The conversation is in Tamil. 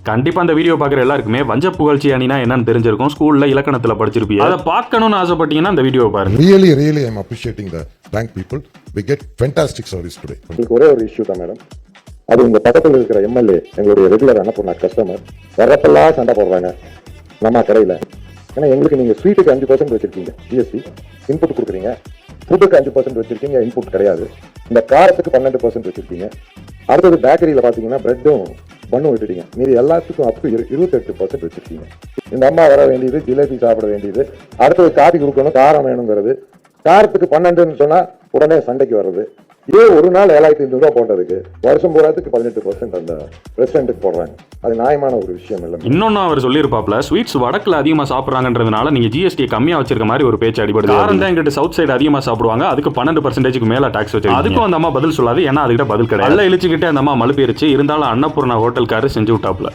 கண்டிப்பா அந்த வீடியோ பார்க்குற எல்லாருக்குமே வஞ்ச புகழ்ச்சி அணினா என்னன்னு தெரிஞ்சிருக்கும். ஸ்கூல்ல இலக்கணத்துல படிச்சிருப்பீங்க. அதை பார்க்கணும்னு ஆசைப்பட்டீங்கன்னா அந்த வீடியோ பாருங்க. Really, I'm appreciating the bank people. We get fantastic service today. உங்களுக்கு ஒரே ஒரு இஷ்யூ தான் மேடம். அது உங்க பக்கத்தில் இருக்கிற எம்எல்ஏ எங்களுடைய ரெகுலர் அனுப்புன கஸ்டமர் வரப்பெல்லாம் சண்டை போடுறாங்க நம்ம கடையில். ஏன்னா எங்களுக்கு நீங்கள் ஸ்வீட்டுக்கு 5% வச்சிருக்கீங்க ஜிஎஸ்டி இன்புட் கொடுக்குறீங்க, ஃபுட்டுக்கு 5% வச்சிருக்கீங்க இன்புட் கிடையாது, இந்த காரத்துக்கு 12% வச்சிருக்கீங்க. அடுத்தது பேக்கரியில் பார்த்தீங்கன்னா பிரெட்டும் பண்ணு விட்டுட்டீங்க, மீதி எல்லாத்துக்கும் அப் டு 28% வச்சிருக்கீங்க. இந்த அம்மா வர வேண்டியது ஜிலேபி சாப்பிட வேண்டியது, அடுத்தது காபி கொடுக்கணும் காரம் வேணுங்கிறது, காரத்துக்கு 12ன்னு சொன்னா உடனே சண்டைக்கு வர்றது. இதே ஒரு நாள் 7,500 ரூபா போட்டதுக்கு வருஷம் போறதுக்கு 18% அந்த ரெஸ்டாரண்ட்டுக்கு போடுறாங்க. அது நியாயமான ஒரு விஷயம் இல்லை. இன்னொன்னு அவர் சொல்லியிருப்பாப்ல, ஸ்வீட்ஸ் வடக்குல அதிகமா சாப்பிட்றாங்கன்றதுனால நீங்க ஜிஎஸ்டி கம்மியா வச்சிருக்க மாதிரி ஒரு பேச்சு அடிபடுது. காரம் தான் எங்கிட்ட சவுத் சைடு அதிகமா சாப்பிடுவாங்க, அதுக்கு 12% மேல டாக்ஸ் வச்சு. அதுக்கும் அந்த அம்மா பதில் சொல்லாது, ஏன்னா அதுக்கிட்ட பதில் கிடையாது. எல்லாம் இழிச்சுக்கிட்டே அந்த அம்மா மழுப்பிருச்சு. இருந்தாலும் அன்னபூர்ணா ஹோட்டல்காரர் செஞ்சு விட்டாப்ல.